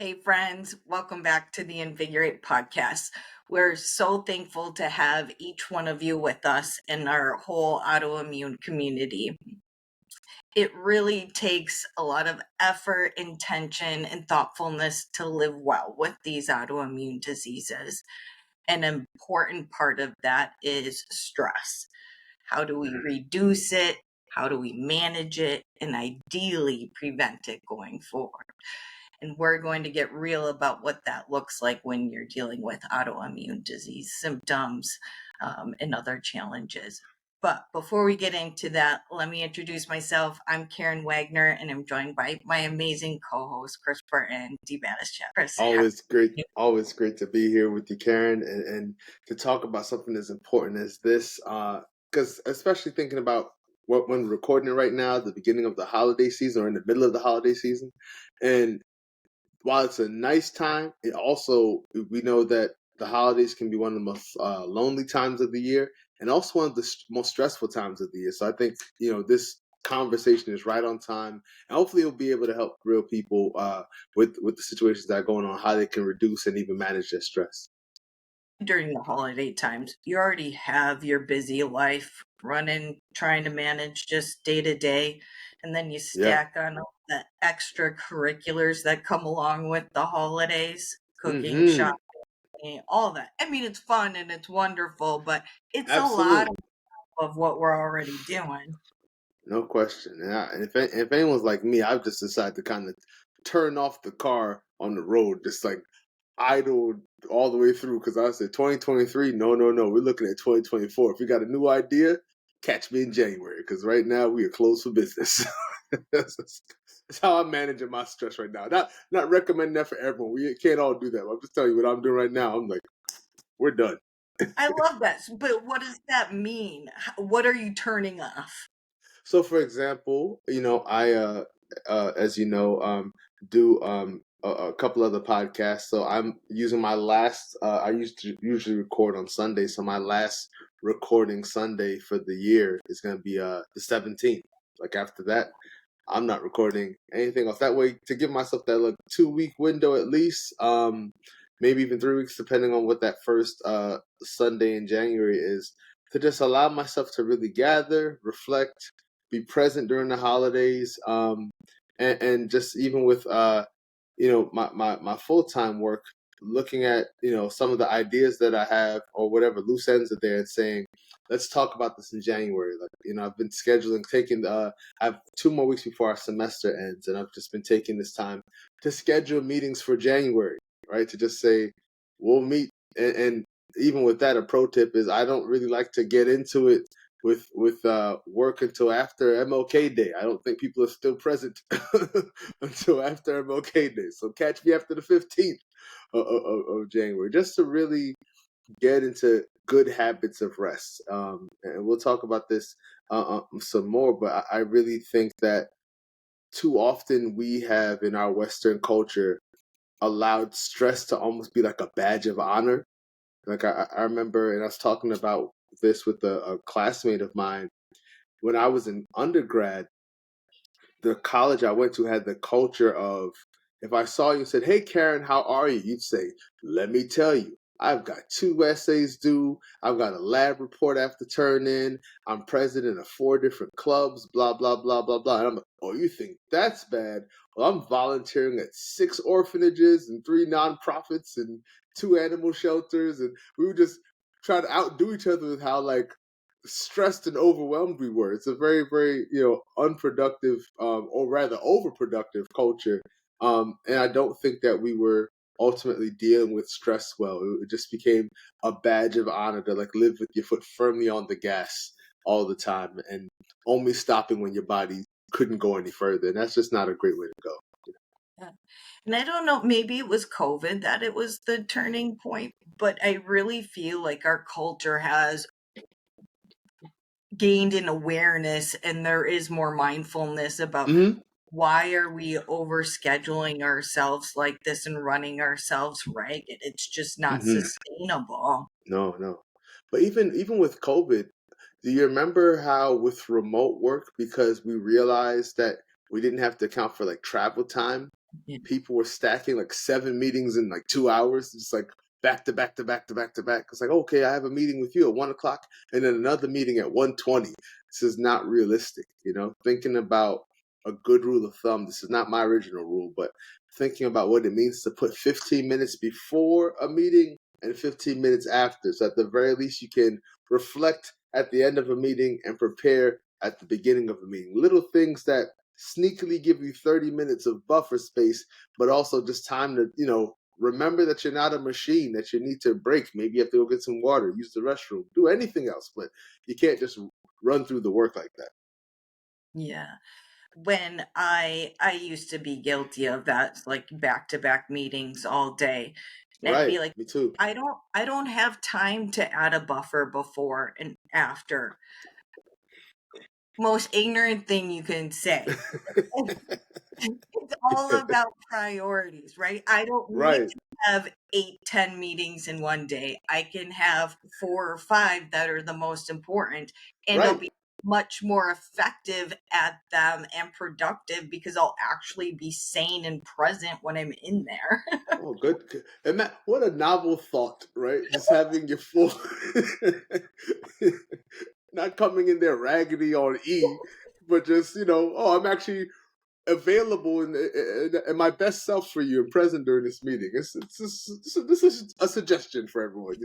Hey, friends, welcome back to the Invigorate podcast. We're so thankful to have each one of you with us in our whole autoimmune community. It really takes a lot of effort, intention, and thoughtfulness to live well with these autoimmune diseases. An important part of that is stress. How do we reduce it? How do we manage it? And ideally prevent it going forward. And we're going to get real about what that looks like when you're dealing with autoimmune disease symptoms and other challenges. But before we get into that, let me introduce myself. I'm Karen Wagner, and I'm joined by my amazing co-host, Chris Burton, DBATIS Chat. Chris, Always great to be here with you, Karen, and to talk about something as important as this. Because especially thinking about when we're recording it right now, the beginning of the holiday season or in the middle of the holiday season, and while it's a nice time, it also we know that the holidays can be one of the most lonely times of the year, and also one of the most stressful times of the year. So I think this conversation is right on time, and hopefully it'll be able to help real people with the situations that are going on, how they can reduce and even manage their stress. During the holiday times, you already have your busy life running, trying to manage just day to day, and then you Yeah. stack on all the extracurriculars that come along with the holidays, cooking, Mm-hmm. shopping, all that. I mean, it's fun and it's wonderful, but it's a lot Absolutely. of what we're already doing. No question. And if anyone's like me, I've just decided to kind of turn off the car on the road, just like idle all the way through. Because I said 2023, no, no, no. We're looking at 2024. If you got a new idea, catch me in January. Because right now we are closed for business. That's how I'm managing my stress right now. Not recommending that for everyone. We can't all do that. I'm just telling you what I'm doing right now. I'm like, we're done. I love that. But what does that mean? What are you turning off? So, for example, I, as you know, do a couple other podcasts. So I'm using my last. I used to usually record on Sunday. So my last recording Sunday for the year is going to be the 17th. Like after that, I'm not recording anything else. That way, to give myself that like 2 week window at least, maybe even 3 weeks, depending on what that first Sunday in January is, to just allow myself to really gather, reflect, be present during the holidays, and just even with my full time work, looking at some of the ideas that I have or whatever loose ends are there, and saying, let's talk about this in January. Like I've been scheduling, taking I have 2 more weeks before our semester ends, and I've just been taking this time to schedule meetings for January, right? To just say we'll meet, and even with that, a pro tip is I don't really like to get into it with work until after MLK Day. I don't think people are still present until after MLK Day. So catch me after the 15th of January, just to really get into good habits of rest. And we'll talk about this some more, but I really think that too often we have in our Western culture allowed stress to almost be like a badge of honor. Like I remember, and I was talking about this with a classmate of mine when I was in undergrad. The college I went to had the culture of, if I saw you and said, "Hey Karen, how are you?" You'd say, "Let me tell you, I've got 2 essays due. I've got a lab report I have to turn in. I'm president of 4 different clubs, blah, blah, blah, blah, blah." And I'm like, "Oh, you think that's bad? Well, I'm volunteering at 6 orphanages and 3 nonprofits and 2 animal shelters." And we would just try to outdo each other with how like stressed and overwhelmed we were. It's a very, very, unproductive, or rather overproductive culture. And I don't think that we were ultimately dealing with stress well. It just became a badge of honor to like live with your foot firmly on the gas all the time and only stopping when your body couldn't go any further. And that's just not a great way to go. Yeah. And I don't know, maybe it was COVID that it was the turning point, but I really feel like our culture has gained in awareness and there is more mindfulness about Mm-hmm. why are we overscheduling ourselves like this and running ourselves ragged. It's just not Mm-hmm. sustainable. No, no. But even with COVID, do you remember how with remote work, because we realized that we didn't have to account for like travel time, Yeah. people were stacking like 7 meetings in like 2 hours, just like back to back to back to back to back. It's like, okay, I have a meeting with you at 1 o'clock and then another meeting at 1:20. This is not realistic, thinking about a good rule of thumb. This is not my original rule, but thinking about what it means to put 15 minutes before a meeting and 15 minutes after. So at the very least, you can reflect at the end of a meeting and prepare at the beginning of a meeting. Little things that sneakily give you 30 minutes of buffer space, but also just time to, remember that you're not a machine, that you need to break. Maybe you have to go get some water, use the restroom, do anything else, but you can't just run through the work like that. Yeah. When I used to be guilty of that, like back to back meetings all day. And I'd Right. be like, Me too. I don't have time to add a buffer before and after. Most ignorant thing you can say. It's all about priorities, right? I don't need Right. to have 8, 10 meetings in one day. I can have 4 or 5 that are the most important, and I'll Right. be much more effective at them and productive because I'll actually be sane and present when I'm in there. Oh, good. And that, what a novel thought, right? Just having your full, not coming in there raggedy on E, but just, oh, I'm actually available and my best self for you and present during this meeting. This is a suggestion for everyone,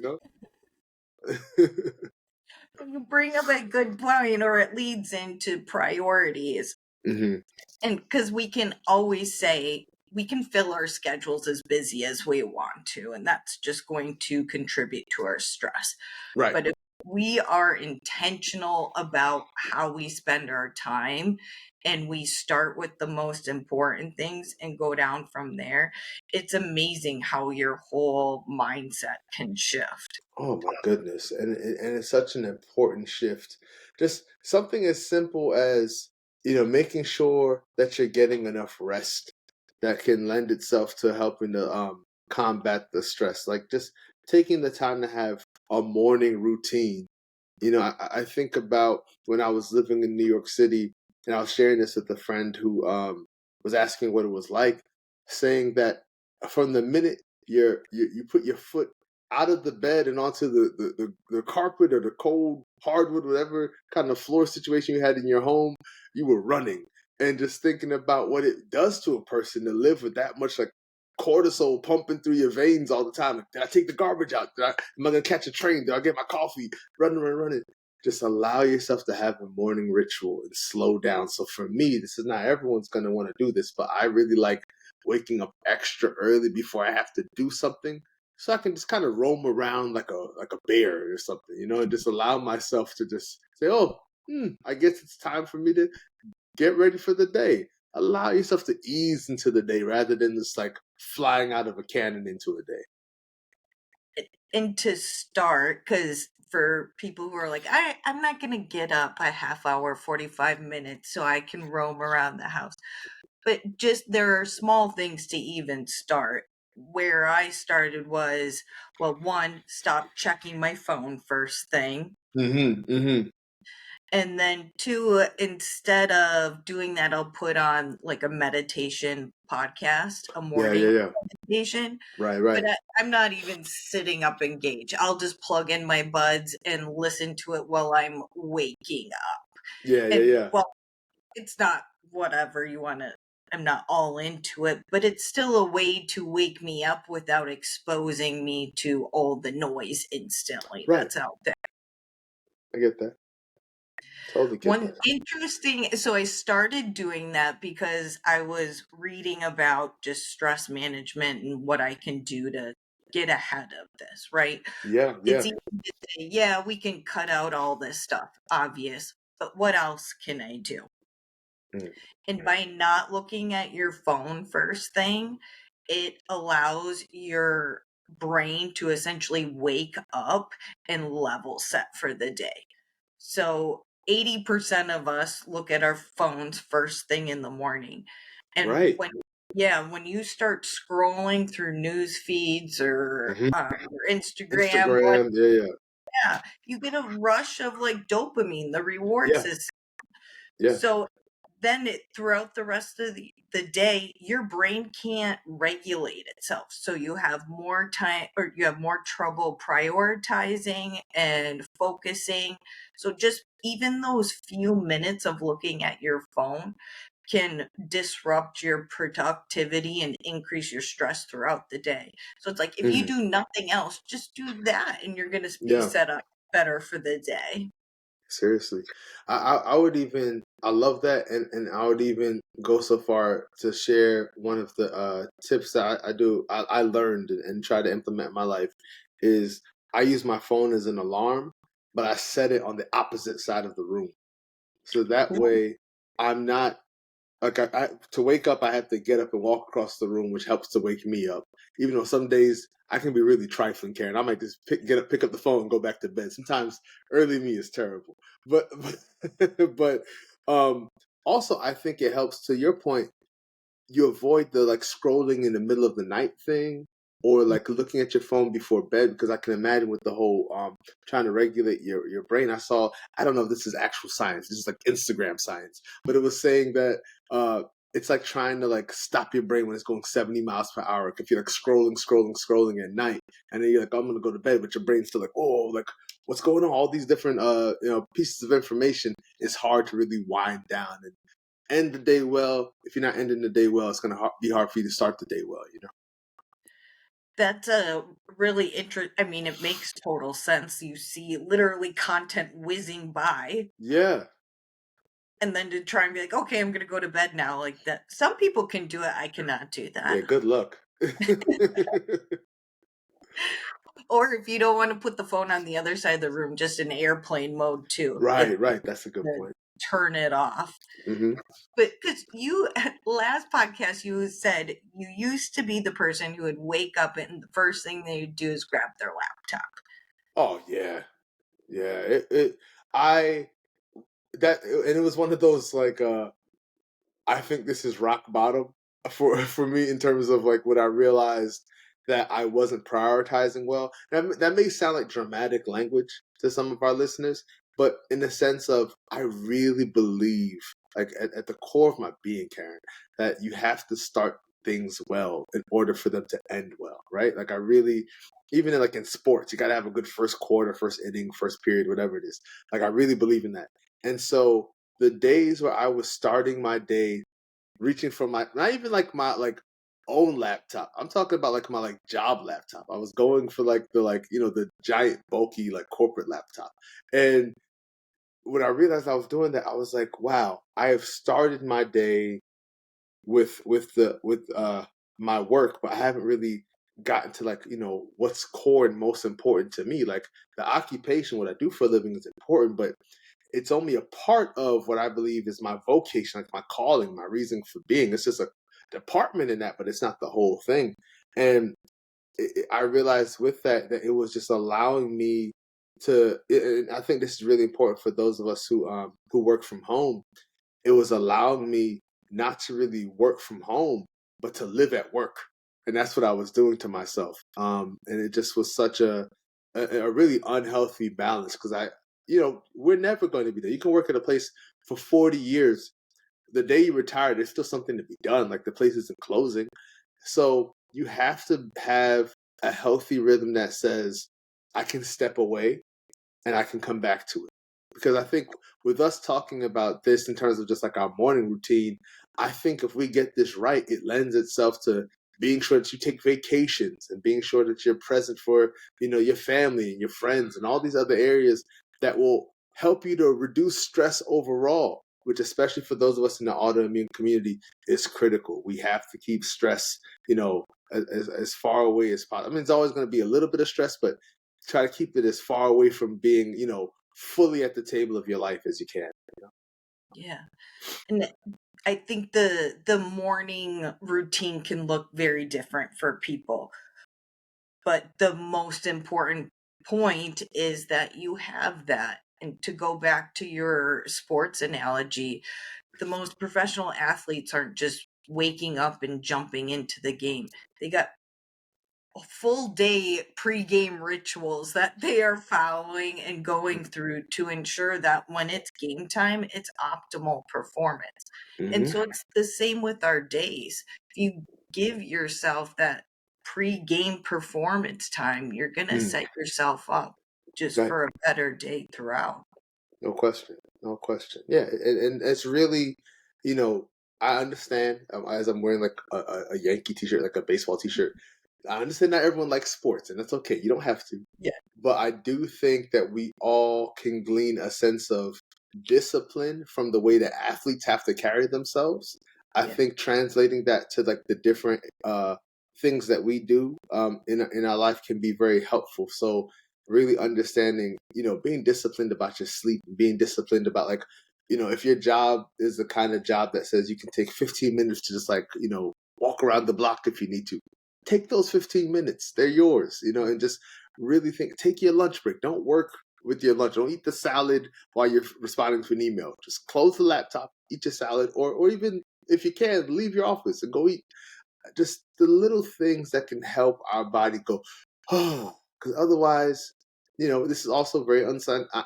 You bring up a good point, or it leads into priorities. hmm And because we can always say we can fill our schedules as busy as we want to, and that's just going to contribute to our stress. Right. But if we are intentional about how we spend our time and we start with the most important things and go down from there, it's amazing how your whole mindset can shift. Oh my goodness. And it's such an important shift. Just something as simple as, making sure that you're getting enough rest that can lend itself to helping to combat the stress. Like just taking the time to have a morning routine. I think about when I was living in New York City, and I was sharing this with a friend who was asking what it was like, saying that from the minute you put your foot out of the bed and onto the carpet or the cold hardwood, whatever kind of floor situation you had in your home, you were running. And just thinking about what it does to a person to live with that much like cortisol pumping through your veins all the time. Like, did I take the garbage out? Am I gonna catch a train? Did I get my coffee? Running, running, running. Just allow yourself to have a morning ritual and slow down. So for me, this is not everyone's gonna want to do this, but I really like waking up extra early before I have to do something, so I can just kind of roam around like a bear or something, and just allow myself to just say, "Oh, I guess it's time for me to get ready for the day." Allow yourself to ease into the day rather than just like flying out of a cannon into a day. And to start, because for people who are like, I'm not going to get up a half hour, 45 minutes so I can roam around the house. But just there are small things to even start. Where I started was, well, one, stop checking my phone first thing. Mm-hmm. Mm-hmm. And then two, instead of doing that, I'll put on like a meditation podcast, a Yeah, morning yeah, yeah. meditation. Right, But right. I'm not even sitting up engaged. I'll just plug in my buds and listen to it while I'm waking up. Yeah, yeah, And yeah. well, it's not whatever you want to, I'm not all into it, but it's still a way to wake me up without exposing me to all the noise instantly Right. that's out there. I get that. Totally get One that. interesting, so I started doing that because I was reading about just stress management and what I can do to get ahead of this, right? Yeah, It's yeah. easy to say, yeah, we can cut out all this stuff, obvious, but what else can I do? Mm. And by not looking at your phone first thing, it allows your brain to essentially wake up and level set for the day. So 80% of us look at our phones first thing in the morning. And Right. when you start scrolling through news feeds or hmm your Instagram, Instagram. Yeah, yeah. you get a rush of like dopamine, the reward Yeah, system. yeah. So then throughout the rest of the day, your brain can't regulate itself. So you have more time, or you have more trouble prioritizing and focusing. So just even those few minutes of looking at your phone can disrupt your productivity and increase your stress throughout the day. So it's like if you Mhm. do nothing else, just do that and you're going to be Yeah. set up better for the day. Seriously, I would even I love that, and I would even go so far to share one of the tips that I learned and try to implement in my life is I use my phone as an alarm, but I set it on the opposite side of the room, so that way I'm not like to wake up, I have to get up and walk across the room, which helps to wake me up. Even though some days I can be really trifling, Karen. I might just pick up the phone, and go back to bed. Sometimes early me is terrible, but but um, also I think it helps. To your point, you avoid the like scrolling in the middle of the night thing, or like looking at your phone before bed, because I can imagine with the whole trying to regulate your brain. I don't know if this is actual science, this is like Instagram science, but it was saying that uh it's like trying to like stop your brain when it's going 70 miles per hour. If you're like scrolling at night, and then you're like, I'm gonna go to bed, but your brain's still like, oh, like what's going on, all these different pieces of information. It's hard to really wind down and end the day well. If you're not ending the day well, it's gonna be hard for you to start the day well. That's a really I mean, it makes total sense. You see literally content whizzing by, Yeah. and then to try and be like, okay, I'm going to go to bed now. Like that. Some people can do it. I cannot do Yeah. that. Good luck. Or if you don't want to put the phone on the other side of the room, just in airplane mode too. Right. Right. That's a good To point. turn it off. Hmm. But because you, last podcast, you said you used to be the person who would wake up and the first thing they'd do is grab their laptop. Oh yeah. Yeah. I that and it was one of those like I think this is rock bottom for me in terms of like what I realized that I wasn't prioritizing well. That may sound like dramatic language to some of our listeners, but in the sense of I really believe, like at the core of my being, Karen, that you have to start things well in order for them to end well, right? Like I really, even in, like in sports, you got to have a good first quarter, first inning, first period, whatever it is. Like I really believe in that, and so the days where I was starting my day reaching for my not even like my like own laptop. I'm talking about like my like job laptop. I was going for like the giant bulky like corporate laptop. And when I realized I was doing that, I was like, wow, I have started my day with my work, but I haven't really gotten to like what's core and most important to me. Like the occupation, what I do for a living is important, but it's only a part of what I believe is my vocation, like my calling, my reason for being. It's just a department in that, but it's not the whole thing. And I realized with that it was just allowing me to. And I think this is really important for those of us who work from home. It was allowing me not to really work from home, but to live at work, and that's what I was doing to myself. And it just was such a really unhealthy balance because we're never going to be there. You can work at a place for 40 years. The day you retire, there's still something to be done. Like the place isn't closing. So you have to have a healthy rhythm that says, I can step away and I can come back to it. Because I think with us talking about this in terms of just like our morning routine, I think if we get this right, it lends itself to being sure that you take vacations and being sure that you're present for, your family and your friends and all these other areas that will help you to reduce stress overall, which especially for those of us in the autoimmune community is critical. We have to keep stress, as far away as possible. I mean, it's always going to be a little bit of stress, but try to keep it as far away from being, fully at the table of your life as you can. Yeah. And I think the morning routine can look very different for people. But the most important point is that you have that. And to go back to your sports analogy, the most professional athletes aren't just waking up and jumping into the game. They got full day pre-game rituals that they are following and going through to ensure that when it's game time, it's optimal performance. And Mm-hmm. so it's the same with our days. If you give yourself that pre-game performance time, you're going to set yourself up just Right. for a better day throughout. No question. No question. Yeah, and it's really, you know, I understand as I'm wearing like a Yankee t-shirt, like a baseball t-shirt. I understand not everyone likes sports, and that's okay. You don't have to. Yeah. But I do think that we all can glean a sense of discipline from the way that athletes have to carry themselves. I Yeah. think translating that to like the different things that we do in our life can be very helpful. So really understanding, being disciplined about your sleep, being disciplined about like, if your job is the kind of job that says you can take 15 minutes to just like, walk around the block if you need to, take those 15 minutes. They're yours, and just really take your lunch break. Don't work with your lunch. Don't eat the salad while you're responding to an email. Just close the laptop, eat your salad, or even if you can, leave your office and go eat. Just the little things that can help our body go, oh, because otherwise, this is also very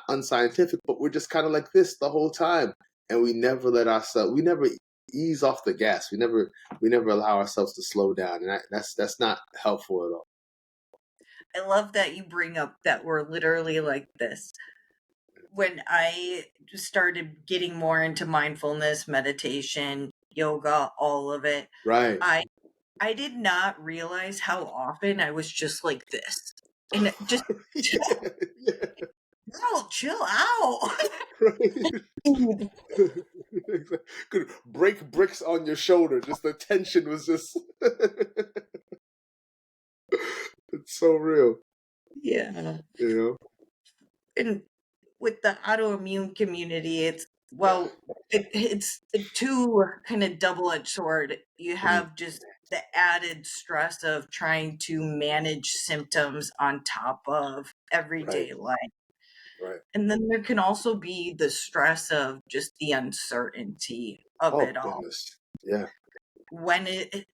unscientific, but we're just kind of like this the whole time. And we never we never ease off the gas. We never allow ourselves to slow down. And that's not helpful at all. I love that you bring up that we're literally like this. When I started getting more into mindfulness, meditation, yoga, all of it, Right. I I did not realize how often I was just like this. And just Yeah, yeah, girl, chill out. right. Could break bricks on your shoulder. Just the tension was just. It's so real, Yeah. you know. And with the autoimmune community, it's a two kind of double-edged sword. You Mhm. have just the added stress of trying to manage symptoms on top of Right, everyday life. right. And then there can also be the stress of just the uncertainty of Oh it all. goodness, yeah. When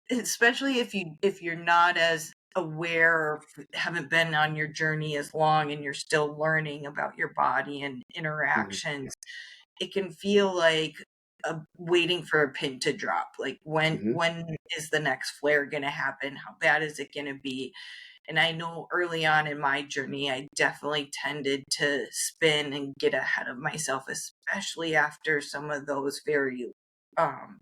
especially if you're not as aware or haven't been on your journey as long and you're still learning about your body and Hmm. interactions, it can feel like waiting for a pin to drop. Like Hmm. when is the next flare going to happen? How bad is it going to be? And I know early on in my journey, I definitely tended to spin and get ahead of myself, especially after some of those very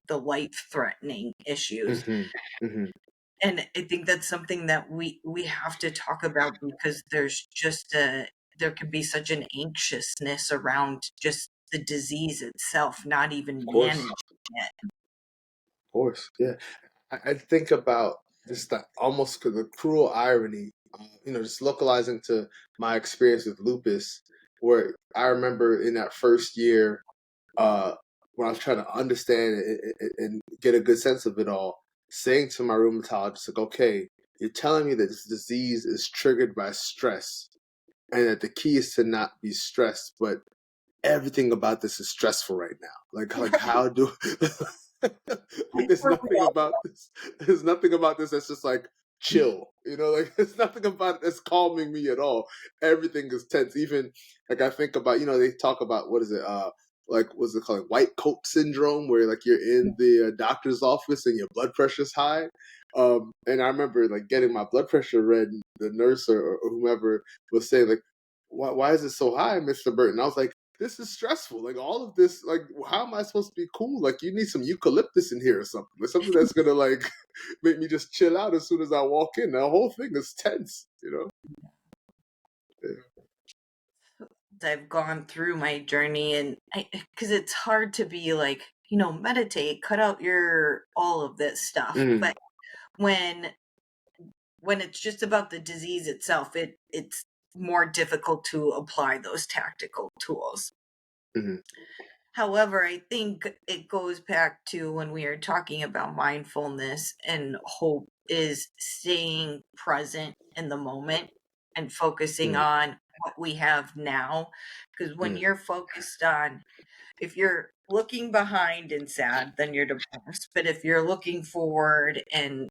the life threatening issues. Hmm. Hmm. And I think that's something that we have to talk about because there can be such an anxiousness around just the disease itself, not even Of course, managing it. of course, yeah. I think about just the almost the cruel irony, just localizing to my experience with lupus, where I remember in that first year, uh, when I was trying to understand and get a good sense of it all, saying to my rheumatologist, like, okay, you're telling me that this disease is triggered by stress, and that the key is to not be stressed, but everything about this is stressful right now. Like how do like there's For nothing about this. There's nothing about this that's just like chill. Like there's nothing about it that's calming me at all. Everything is tense. Even like I think about, they talk about what is it, like what's it called, white coat syndrome, where like you're in the doctor's office and your blood pressure's high. And I remember like getting my blood pressure read, and the nurse or whomever was saying like, why is it so high, Mr. Burton? I was like, this is stressful. Like all of this, like how am I supposed to be cool? Like you need some eucalyptus in here or something. Like something that's gonna like make me just chill out as soon as I walk in. The whole thing is tense. Yeah. I've gone through my journey and because it's hard to be like, meditate, cut out your all of this stuff. Mm-hmm. But when when it's just about the disease itself, it's more difficult to apply those tactical tools. Mm-hmm. However, I think it goes back to when we are talking about mindfulness and hope is staying present in the moment and focusing on what we have now. Because when you're focused on, if you're looking behind and sad, then you're depressed. But if you're looking forward and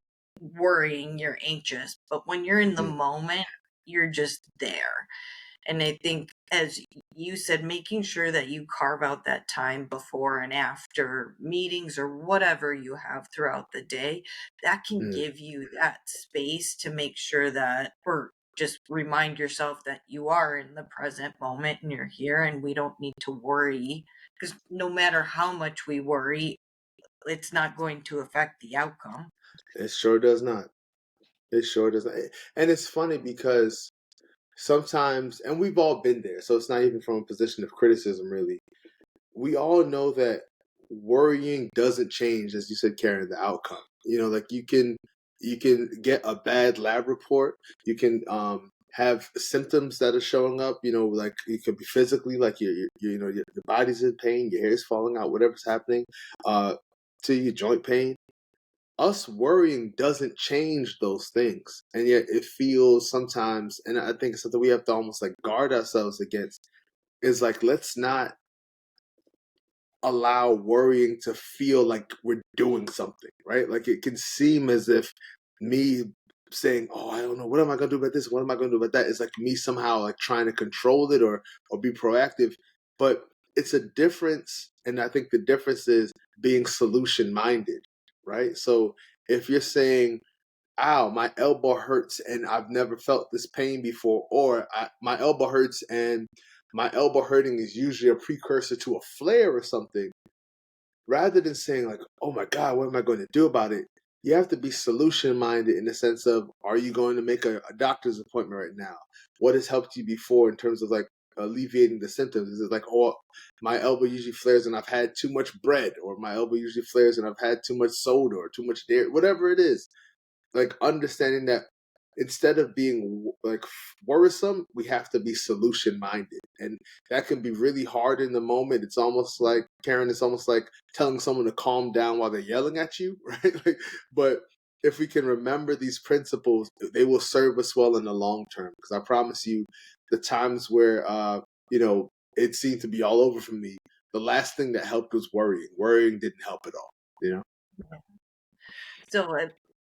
worrying, you're anxious, but when you're in the Mm. moment, you're just there. And I think, as you said, making sure that you carve out that time before and after meetings or whatever you have throughout the day, that can Mm. give you that space to make sure that, or just remind yourself that you are in the present moment and you're here and we don't need to worry. Because no matter how much we worry, it's not going to affect the outcome. It sure does not. It sure does not. And it's funny because sometimes, and we've all been there, so it's not even from a position of criticism, really. We all know that worrying doesn't change, as you said, Karen, the outcome. Like you can get a bad lab report. You can have symptoms that are showing up. Like it could be physically, like your body's in pain, your hair's falling out, whatever's happening, uh, to your joint pain. Us worrying doesn't change those things, and yet it feels sometimes, and I think it's something we have to almost like guard ourselves against. Is like, let's not allow worrying to feel like we're doing something, right? Like it can seem as if me saying, "Oh, I don't know, what am I going to do about this? What am I going to do about that?" Is like me somehow like trying to control it or be proactive. But it's a difference, and I think the difference is being solution minded, right? So if you're saying, "Ow, my elbow hurts and I've never felt this pain before," or my elbow hurts and my elbow hurting is usually a precursor to a flare or something, rather than saying like, "Oh my God, what am I going to do about it?" You have to be solution minded in the sense of, are you going to make a doctor's appointment right now? What has helped you before in terms of like alleviating the symptoms? Is it like, "Oh, my elbow usually flares and I've had too much bread," or "My elbow usually flares and I've had too much soda or too much dairy," whatever it is. Like understanding that instead of being like worrisome, we have to be solution minded, and that can be really hard in the moment. It's almost like, Karen, it's almost like telling someone to calm down while they're yelling at you, right? But if we can remember these principles, they will serve us well in the long term. Because I promise you, the times where it seemed to be all over for me, the last thing that helped was worrying. Worrying didn't help at all. You know? So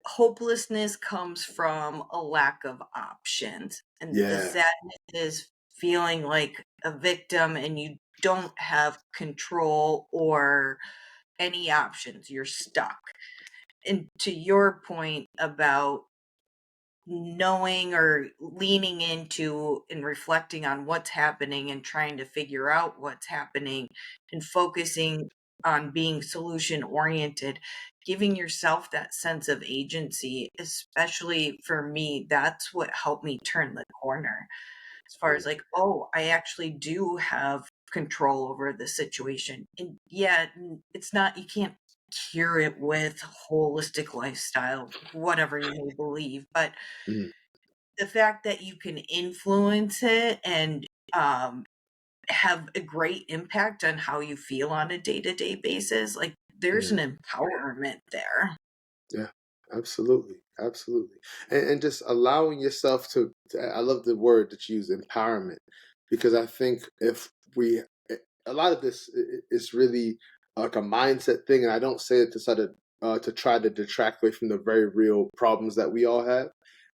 hopelessness comes from a lack of options. And the Yeah. sadness is feeling like a victim and you don't have control or any options. You're stuck. And to your point about knowing or leaning into and reflecting on what's happening and trying to figure out what's happening and focusing on being solution oriented, giving yourself that sense of agency, especially for me, that's what helped me turn the corner. As far as like, oh, I actually do have control over the situation. And yeah, it's not, you can't cure it with holistic lifestyle, whatever you may believe, but Mhm. the fact that you can influence it and um, have a great impact on how you feel on a day-to-day basis, like there's Mhm. an empowerment there. Yeah, absolutely, absolutely, and just allowing yourself I love the word that you use, empowerment, because I think if we, a lot of this is really like a mindset thing, and I don't say it to sort of to try to detract away from the very real problems that we all have,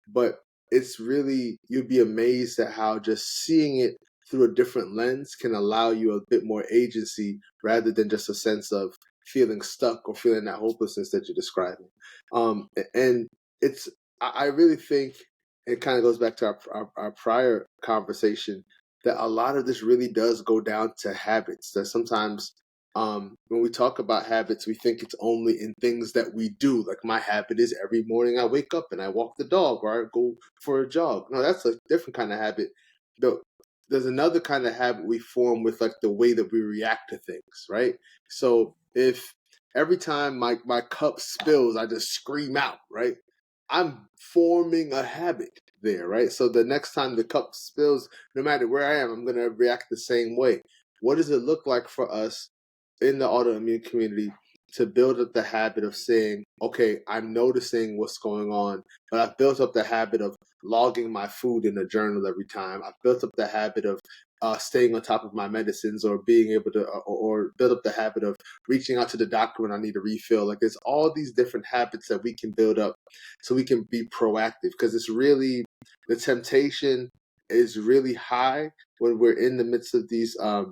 but it's really, you'd be amazed at how just seeing it through a different lens can allow you a bit more agency rather than just a sense of feeling stuck or feeling that hopelessness that you're describing. And it's, I really think it kind of goes back to our prior conversation, that a lot of this really does go down to habits. That sometimes when we talk about habits, we think it's only in things that we do. Like my habit is every morning I wake up and I walk the dog or I go for a jog. No, that's a different kind of habit. The, there's another kind of habit we form with like the way that we react to things, right? So if every time my cup spills, I just scream out, right? I'm forming a habit there, right? So the next time the cup spills, no matter where I am, I'm going to react the same way. What does it look like for us in the autoimmune community to build up the habit of saying, okay, I'm noticing what's going on, but I've built up the habit of logging my food in a journal every time. I've built up the habit of staying on top of my medicines, or being able to, or build up the habit of reaching out to the doctor when I need a refill. Like, there's all these different habits that we can build up so we can be proactive, because it's really, the temptation is really high when we're in the midst of these uh,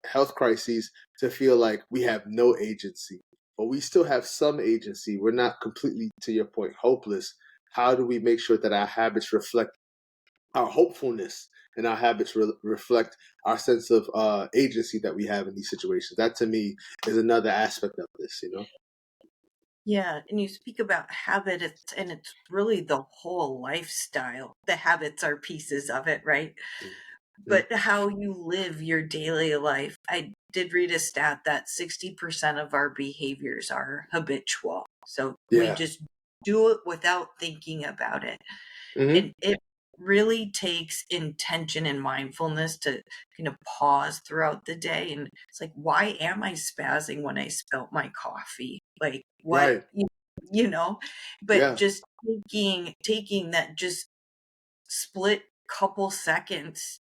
health crises, to feel like we have no agency. But we still have some agency. We're not completely, to your point, hopeless. How do we make sure that our habits reflect our hopefulness, and our habits reflect our sense of agency that we have in these situations? That, to me, is another aspect of this, you know? Yeah, and you speak about habits, and it's really the whole lifestyle. The habits are pieces of it, right? Mm-hmm. But how you live your daily life. I did read a stat that 60% of our behaviors are habitual. So we Yeah. just do it without thinking about it. Mm-hmm. And it really takes intention and mindfulness to kind of pause throughout the day. And it's like, why am I spazzing when I spilt my coffee? Like, what, Right. you know? But Yeah. just taking that just split couple seconds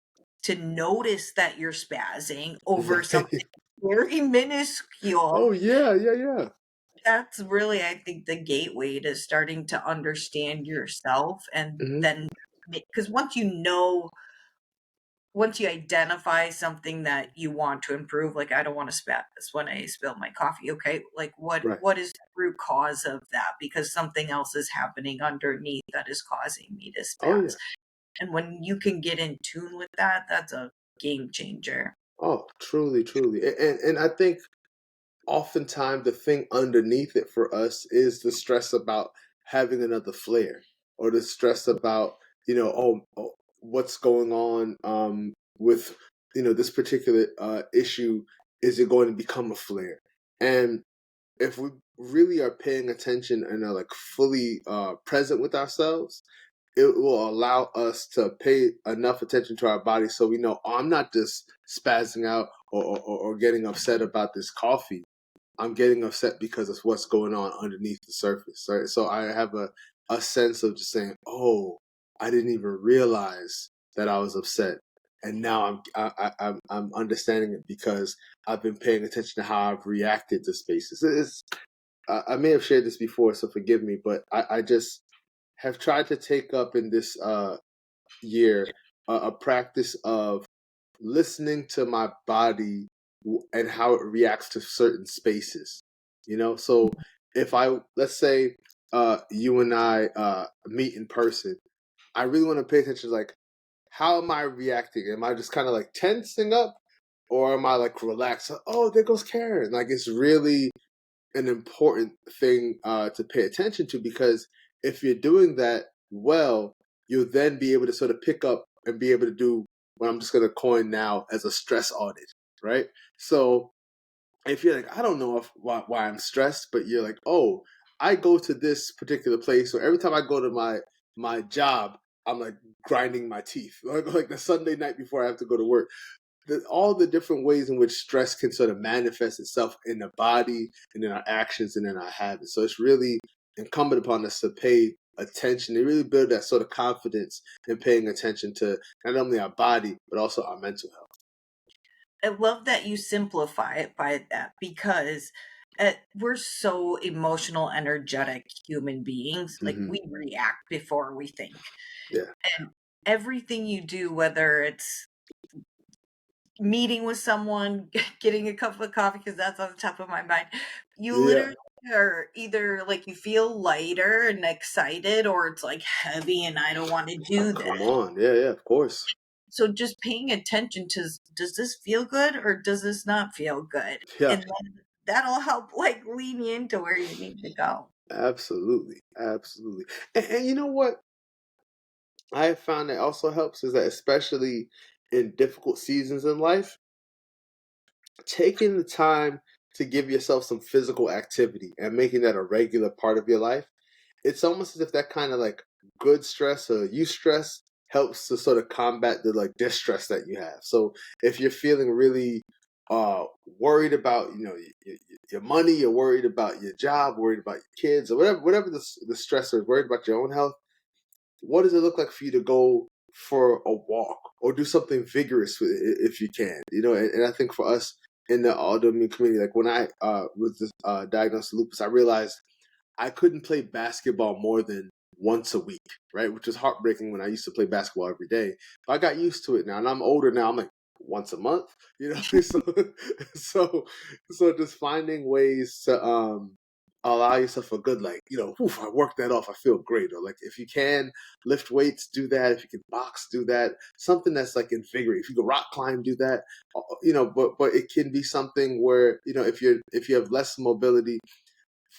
to notice that you're spazzing over Right. something very minuscule. Oh, yeah, yeah, yeah. That's really, I think, the gateway to starting to understand yourself. And Mm-hmm. then, because once you identify something that you want to improve, like, I don't want to spaz when I spill my coffee. Okay, like, Right. what is the root cause of that? Because something else is happening underneath that is causing me to Oh, spaz. yeah. And when you can get in tune with that, that's a game changer. Oh, truly, truly. And I think oftentimes the thing underneath it for us is the stress about having another flare, or the stress about, oh, what's going on with, this particular issue. Is it going to become a flare? And if we really are paying attention and are like fully present with ourselves, it will allow us to pay enough attention to our body, so we know, oh, I'm not just spazzing out, or getting upset about this coffee. I'm getting upset because of what's going on underneath the surface, right? So I have a sense of just saying, oh, I didn't even realize that I was upset, and now I'm understanding it because I've been paying attention to how I've reacted to spaces. I may have shared this before, so forgive me, but I just have tried to take up in this year a practice of listening to my body and how it reacts to certain spaces. So if let's say you and I meet in person, I really want to pay attention, like, how am I reacting? Am I just kind of like tensing up, or am I like relaxed? Oh, there goes Karen. Like, it's really an important thing to pay attention to, because if you're doing that well, you'll then be able to sort of pick up and be able to do what I'm just going to coin now as a stress audit, right? So if you're like, I don't know why I'm stressed, but you're like, oh, I go to this particular place, or every time I go to my job, I'm like grinding my teeth, like the Sunday night before I have to go to work. All the different ways in which stress can sort of manifest itself in the body and in our actions and in our habits. So it's really incumbent upon us to pay attention, to really build that sort of confidence in paying attention to not only our body, but also our mental health. I love that you simplify it by that, because we're so emotional, energetic human beings. Like, Hmm. we react before we think. Yeah. And everything you do, whether it's meeting with someone, getting a cup of coffee, because that's on the top of my mind, you Yeah. literally are either like, you feel lighter and excited, or it's like heavy and I don't want to Oh, do this. come on. Yeah, yeah, of course. So just paying attention to, does this feel good or does this not feel good? Yeah, And then that'll help, like, lean you into where you need to go. absolutely. Absolutely. And you know what I have found that also helps is that, especially in difficult seasons in life, taking the time to give yourself some physical activity and making that a regular part of your life, it's almost as if that kind of like good stress or eustress helps to sort of combat the like distress that you have. So if you're feeling really worried about, your money, you're worried about your job, worried about your kids, or whatever the stressor is, worried about your own health, what does it look like for you to go for a walk or do something vigorous with it if you can. And I think for us in the autoimmune community, like when I was diagnosed with lupus, I realized I couldn't play basketball more than once a week, right? Which is heartbreaking when I used to play basketball every day. But I got used to it now, and I'm older now. I'm like once a month, so so so just finding ways to allow yourself a good, like, oof, I worked that off, I feel great. Or like if you can lift weights, do that. If you can box, do that. Something that's like invigorating. If you can rock climb, do that. But it can be something where, if you have less mobility,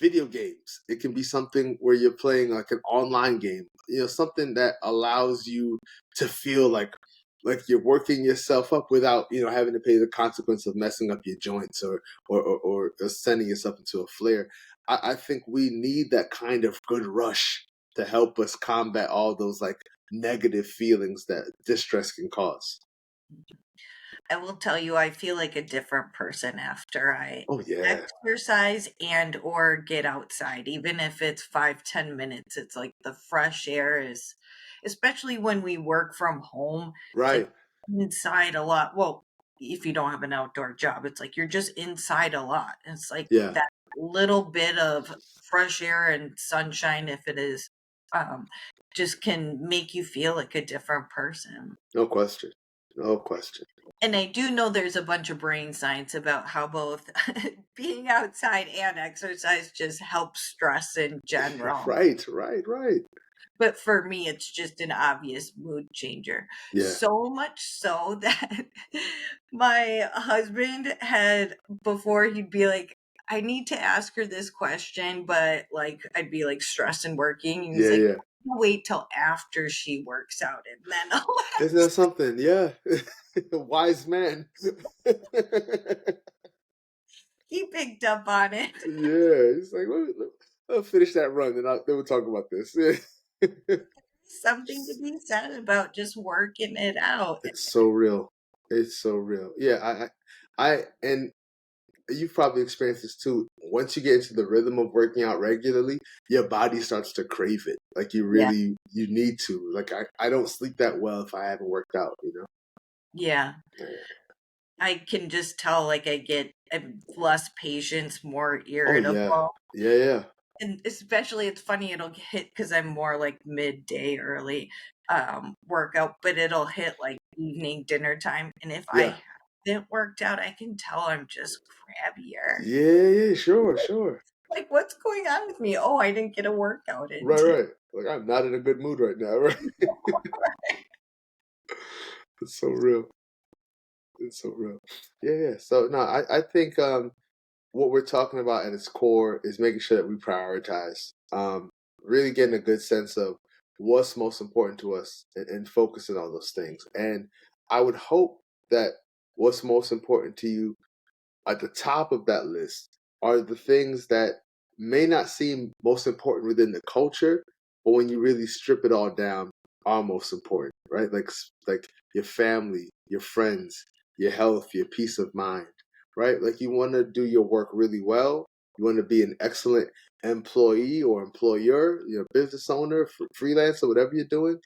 video games. It can be something where you're playing like an online game, something that allows you to feel like you're working yourself up without, having to pay the consequence of messing up your joints or sending yourself into a flare. I think we need that kind of good rush to help us combat all those like negative feelings that distress can cause. I will tell you, I feel like a different person after I Oh yeah. exercise and or get outside, even if it's 5-10 minutes. It's like the fresh air is, especially when we work from home, it's like Right. inside a lot. Well, if you don't have an outdoor job, it's like you're just inside a lot. It's like Yeah. that little bit of fresh air and sunshine, if it is, um, just can make you feel like a different person. No question. No question. And I do know there's a bunch of brain science about how both being outside and exercise just helps stress in general. Right. Right. Right. But for me, it's just an obvious mood changer. Yeah. So much so that my husband had, before he'd be like, I need to ask her this question, but like I'd be like stressed and working. And he's Yeah. like, Yeah. wait till after she works out and then I'll Isn't that ask. something? Yeah. Wise man. Yeah. He picked up on it. It's like, I'll finish that run and then we'll talk about this. Yeah. Something to be said about just working it out. It's so real. It's so real. Yeah. And you've probably experienced this too. Once you get into the rhythm of working out regularly, your body starts to crave it. Like Yeah. you need to. Like I don't sleep that well if I haven't worked out. Yeah. Yeah. I can just tell, like, I'm less patience, more Oh yeah. irritable. Yeah, yeah. And especially, it's funny, it'll hit because I'm more like midday early workout, but it'll hit like evening dinner time. And if Yeah. I haven't worked out, I can tell I'm just crabbier. Yeah, yeah, sure, sure. Like, what's going on with me? Oh, I didn't get a workout in Right, today. right. Like I'm not in a good mood right now, right? It's so real. It's so real. Yeah, yeah. So no, I think what we're talking about at its core is making sure that we prioritize. Really getting a good sense of what's most important to us and focusing on those things. And I would hope that what's most important to you at the top of that list are the things that may not seem most important within the culture, but when you really strip it all down, are most important, right? Like your family, your friends, your health, your peace of mind, right? Like you want to do your work really well. You want to be an excellent employee or employer, business owner, freelancer, whatever you're doing.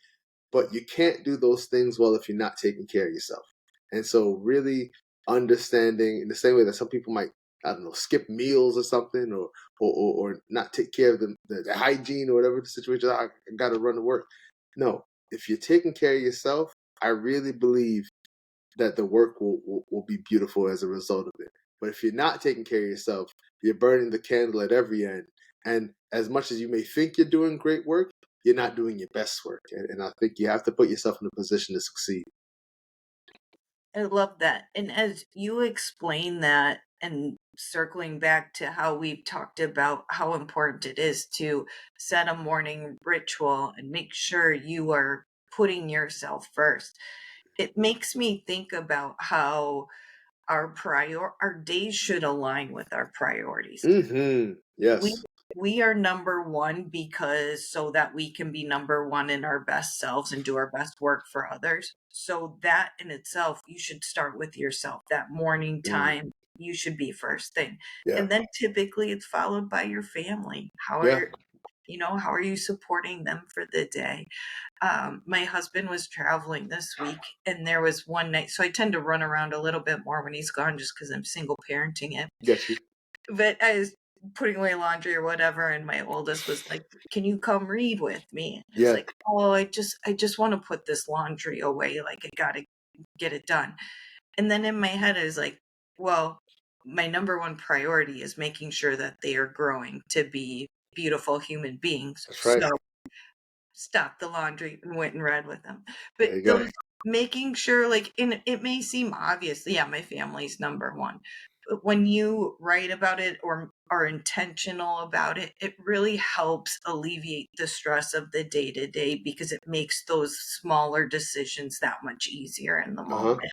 But you can't do those things well if you're not taking care of yourself. And so really understanding in the same way that some people might, I don't know, skip meals or something or not take care of the hygiene or whatever the situation is, I got to run to work. No, if you're taking care of yourself, I really believe that the work will be beautiful as a result of it. But if you're not taking care of yourself, you're burning the candle at every end. And as much as you may think you're doing great work, you're not doing your best work. And I think you have to put yourself in a position to succeed. I love that. And as you explain that, and circling back to how we've talked about how important it is to set a morning ritual and make sure you are putting yourself first, it makes me think about how our days should align with our priorities. Mm-hmm. We Yes. we are number 1 because so that we can be number 1 in our best selves and do our best work for others. So that in itself, you should start with yourself. That morning Mm. time, you should be first thing. Yeah. And then typically it's followed by your family. Yeah. How are you supporting them for the day? My husband was traveling this week, and there was one night. So I tend to run around a little bit more when he's gone just because I'm single parenting it. Get you. But I was putting away laundry or whatever, and my oldest was like, "Can you come read with me?" It's Yeah. like, "Oh, I just want to put this laundry away. Like, I gotta get it done." And then in my head, I was like, "Well, my number one priority is making sure that they are growing to be beautiful human beings. That's right. So stopped the laundry and went and read with them." There But you go. those making sure, like, and it may seem obvious, yeah, my family's number one. But when you write about it or are intentional about it, it really helps alleviate the stress of the day to day because it makes those smaller decisions that much easier in the Uh-huh. moment.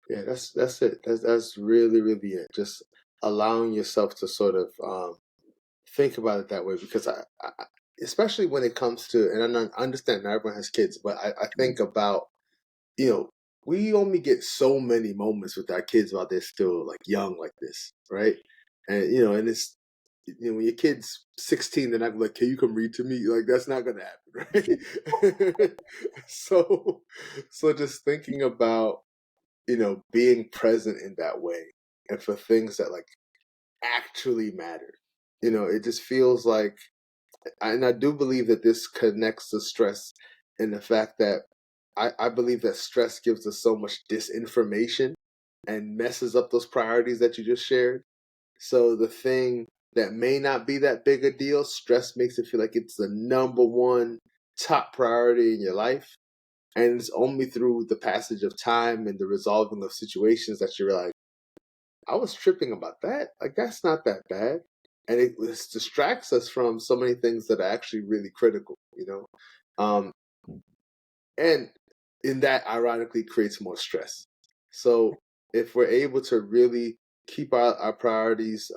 Yeah, that's it. That's really, really it. Just allowing yourself to sort of think about it that way, because especially when it comes to, and I understand not everyone has kids, but I think about, you know, we only get so many moments with our kids while they're still like young like this, right? And and it's, when your kid's 16, they're not like, "Can you come read to me?" Like, that's not gonna happen, right? so so just thinking about, being present in that way, and for things that like actually matter. It just feels like, and I do believe that this connects to stress in the fact that I believe that stress gives us so much disinformation and messes up those priorities that you just shared. So the thing that may not be that big a deal, stress makes it feel like it's the number one top priority in your life. And it's only through the passage of time and the resolving of situations that you're like, I was tripping about that. Like, that's not that bad. And distracts us from so many things that are actually really critical. Um, and in that, ironically, creates more stress. So if we're able to really keep our priorities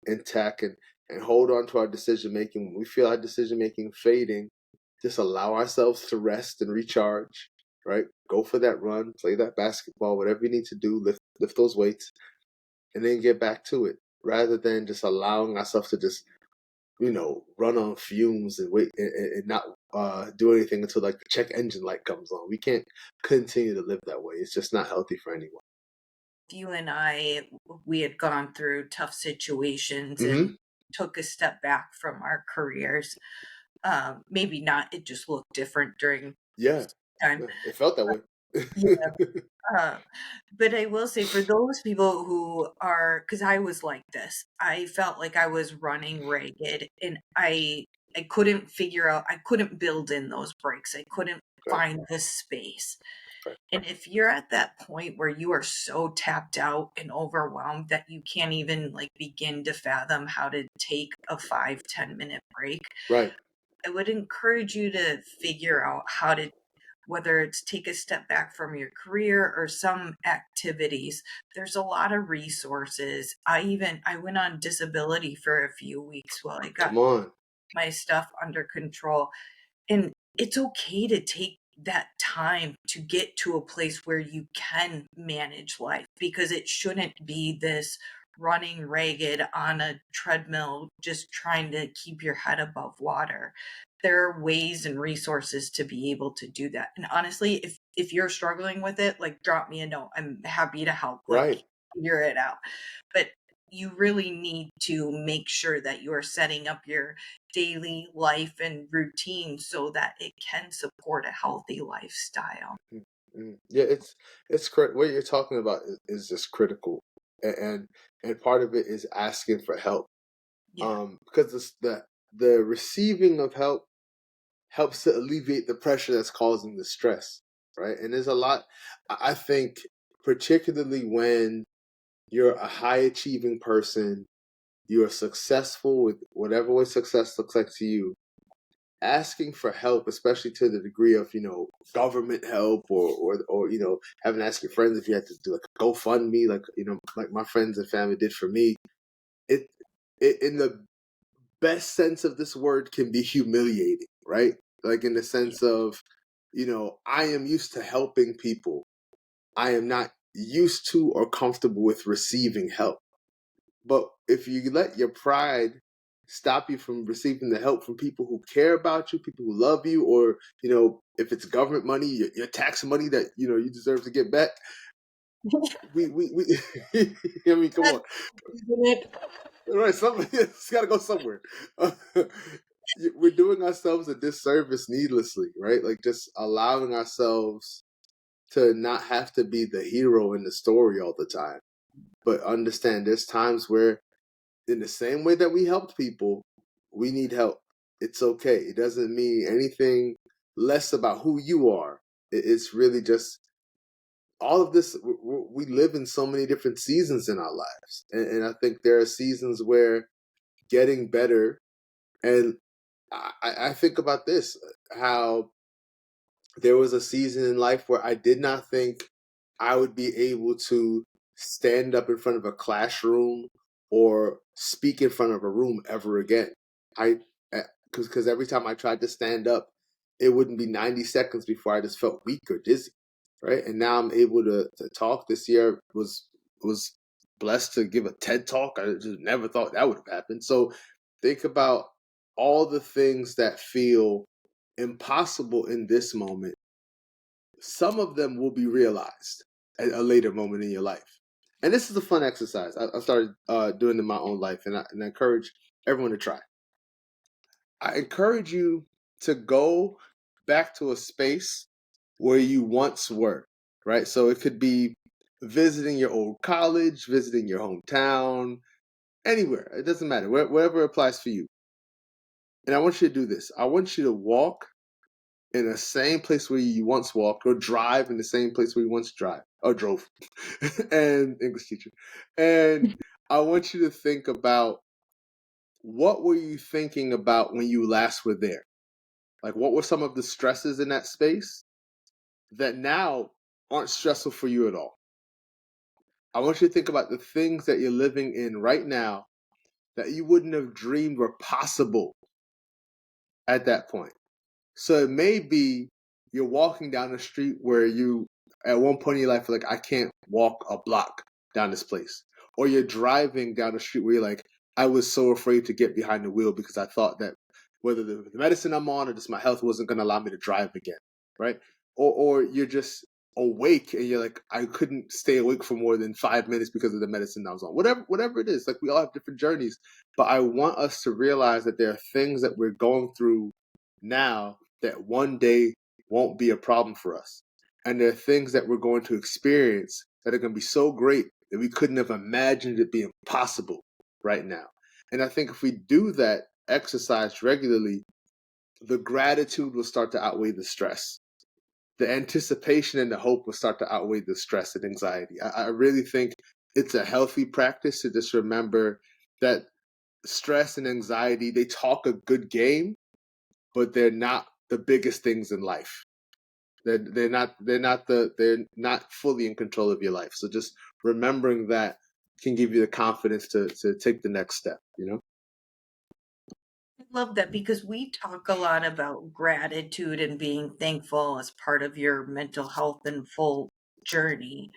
intact, and hold on to our decision making when we feel our decision making fading, just allow ourselves to rest and recharge, right? Go for that run, play that basketball, whatever you need to do, lift those weights, and then get back to it, rather than just allowing ourselves to just run on fumes and wait, and not do anything until like the check engine light comes on. We can't continue to live that way. It's just not healthy for anyone. You and I, we had gone through tough situations and Hmm. took a step back from our careers. Maybe not, it just looked different during Yeah, time. yeah, it felt that way. Yeah. Uh, but I will say for those people who are, because I was like this, I felt like I was running ragged, and I couldn't figure out, I couldn't build in those breaks. I couldn't Right, find this space. right, And if you're at that point where you are so tapped out and overwhelmed that you can't even like begin to fathom how to take a 5-10 minute break, right. I would encourage you to figure out how to, whether it's take a step back from your career or some activities. There's a lot of resources. I went on disability for a few weeks while I got Come on. my stuff under control. And it's okay to take that time to get to a place where you can manage life, because it shouldn't be this running ragged on a treadmill just trying to keep your head above water. There are ways and resources to be able to do that. And honestly, if you're struggling with it, like, drop me a note. I'm happy to help, like, Right. figure it out. But you really need to make sure that you are setting up your daily life and routine so that it can support a healthy lifestyle. Mm, yeah, it's correct. What you're talking about is just critical, and part of it is asking for help. Yeah. Because the receiving of help helps to alleviate the pressure that's causing the stress, right? And there's a lot, I think, particularly when you're a high achieving person, you're successful with whatever way success looks like to you, asking for help, especially to the degree of, government help, or having to ask your friends if you had to do like a GoFundMe, like, like my friends and family did for me. It, in the best sense of this word, can be humiliating, right? Like, in the Yeah. sense of, I am used to helping people. I am not used to or comfortable with receiving help. But if you let your pride stop you from receiving the help from people who care about you, people who love you, or, you know, if it's government money, your tax money that, you know, you deserve to get back. We I mean, come on. Isn't it? Right, it's got to go somewhere. We're doing ourselves a disservice needlessly, right? Like just allowing ourselves to not have to be the hero in the story all the time, but understand there's times where, in the same way that we helped people, we need help. It's okay. It doesn't mean anything less about who you are. It's really just all of this. We live in so many different seasons in our lives, and I think there are seasons where getting better. And I think about this, how there was a season in life where I did not think I would be able to stand up in front of a classroom or speak in front of a room ever again. I because every time I tried to stand up, it wouldn't be 90 seconds before I just felt weak or dizzy, right? And now I'm able to talk. This year was blessed to give a TED talk. I just never thought that would have happened. So think about all the things that feel impossible in this moment. Some of them will be realized at a later moment in your life. And this is a fun exercise. I started doing in my own life, and I encourage everyone to try. I encourage you to go back to a space where you once were, right? So it could be visiting your old college, visiting your hometown, anywhere. It doesn't matter, wherever applies for you. And I want you to do this. I want you to walk in the same place where you once walked, or drive in the same place where you once drove. And English teacher. And I want you to think about, what were you thinking about when you last were there? Like, what were some of the stresses in that space that now aren't stressful for you at all? I want you to think about the things that you're living in right now that you wouldn't have dreamed were possible at that point. So it may be you're walking down the street where you, at one point in your life, are like, I can't walk a block down this place. Or you're driving down the street where you're like, I was so afraid to get behind the wheel because I thought that whether the medicine I'm on or just my health wasn't going to allow me to drive again, right? Or you're just awake and you're like, I couldn't stay awake for more than 5 minutes because of the medicine I was on. Whatever it is, like, we all have different journeys. But I want us to realize that there are things that we're going through now that one day won't be a problem for us. And there are things that we're going to experience that are going to be so great that we couldn't have imagined it being possible right now. And I think if we do that exercise regularly, the gratitude will start to outweigh the stress. The anticipation and the hope will start to outweigh the stress and anxiety. I really think it's a healthy practice to just remember that stress and anxiety, they talk a good game, but they're not the biggest things in life. They're not fully in control of your life. So just remembering that can give you the confidence to take the next step, you know? I love that, because we talk a lot about gratitude and being thankful as part of your mental health and full journey.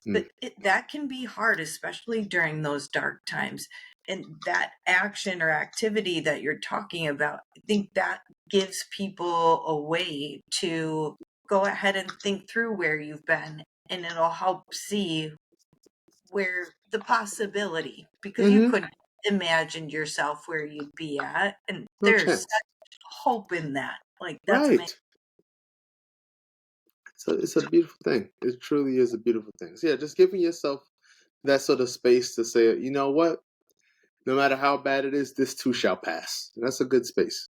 Mm. But that can be hard, especially during those dark times. And that action or activity that you're talking about, I think that gives people a way to go ahead and think through where you've been, and it'll help see where the possibility, because you Mm-hmm. couldn't imagine yourself where you'd be at. And No there's chance. such hope in that. Like, that's amazing. Right. So it's a beautiful thing. It truly is a beautiful thing. So yeah, just giving yourself that sort of space to say, you know what? No matter how bad it is, this too shall pass. And that's a good space.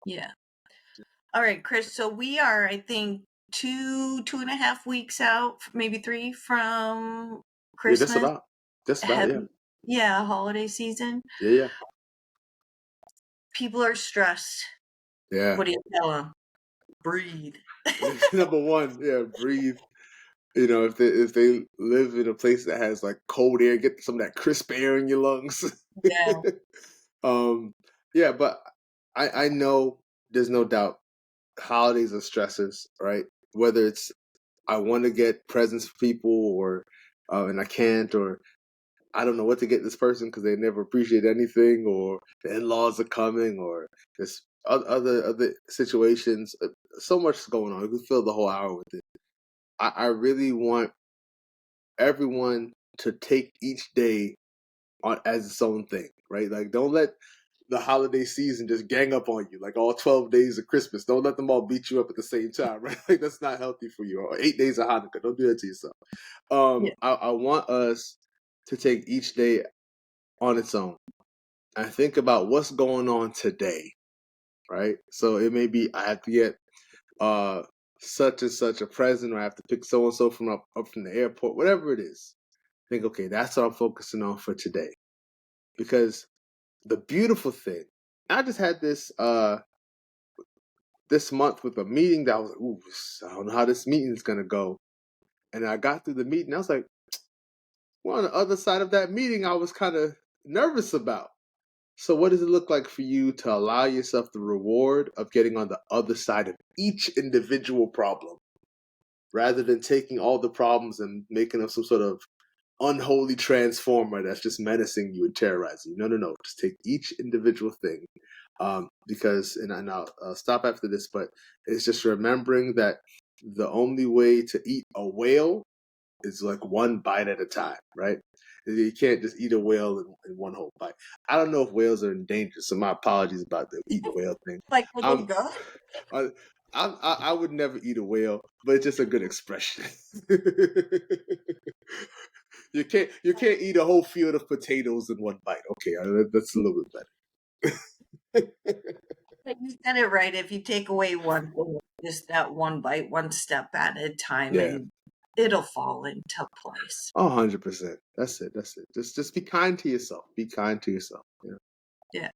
Yeah. All right, Chris. So we are, I think, 2.5 weeks out, maybe 3, from Yeah, just Christmas. about. Just about, yeah. Heavy, yeah, holiday season. Yeah, yeah. People are stressed. Yeah. What do you tell them? Breathe. Number one, yeah, breathe. You know, if they live in a place that has like cold air, get some of that crisp air in your lungs. Yeah. um, yeah, but I know there's no doubt holidays are stressors, right? Whether it's I want to get presents for people, or and I can't, or I don't know what to get this person because they never appreciate anything, or the in-laws are coming, or there's other situations. So much is going on. We could fill the whole hour with it. I really want everyone to take each day on as its own thing, right? Like, don't let the holiday season just gang up on you, like all 12 days of Christmas. Don't let them all beat you up at the same time, right? Like, that's not healthy for you. Or 8 days of Hanukkah. Don't do that to yourself. Yeah. I want us to take each day on its own and think about what's going on today, right? So it may be I have to get such and such a present, or I have to pick so and so from up from the airport, whatever it is. Think, okay, that's what I'm focusing on for today. Because the beautiful thing, I just had this this month with a meeting that I was like, ooh, I don't know how this meeting is gonna go. And I got through the meeting, I was like, well, on the other side of that meeting, I was kind of nervous about. So, what does it look like for you to allow yourself the reward of getting on the other side of each individual problem, rather than taking all the problems and making them some sort of unholy transformer that's just menacing you and terrorizing you? No, no, no. Just take each individual thing. Because, and I'll stop after this, but it's just remembering that the only way to eat a whale is like one bite at a time, right? You can't just eat a whale in one whole bite. I don't know if whales are endangered, so my apologies about the eating whale thing. Like with I'm, the I, I would never eat a whale, but it's just a good expression. You can't eat a whole field of potatoes in one bite. Okay, that's a little bit better. You said it right. If you take away one thing, just that one bite, one step at a time, Yeah. and it'll fall into place. 100%. That's it. That's it. Just be kind to yourself. Be kind to yourself. Yeah. Yeah.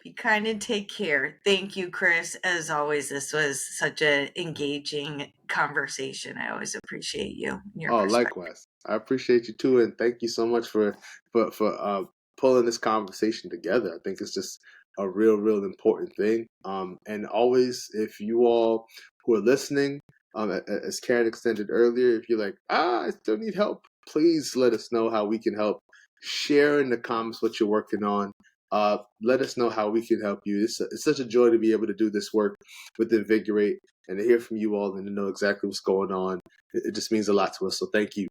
Be kind and take care. Thank you, Chris. As always, this was such an engaging conversation. I always appreciate you and your Oh, perspective. likewise. I appreciate you too, and thank you so much for pulling this conversation together. I think it's just a real important thing. And always, if you all who are listening, as Karen extended earlier, if you're like, I still need help, please let us know how we can help. Share in the comments what you're working on. Let us know how we can help you. It's such a joy to be able to do this work with Invigorate and to hear from you all and to know exactly what's going on. It just means a lot to us. So thank you.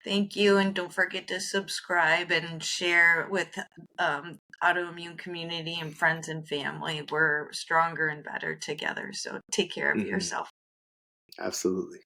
Thank you. And don't forget to subscribe and share with autoimmune community and friends and family. We're stronger and better together. So take care of yourself. Absolutely.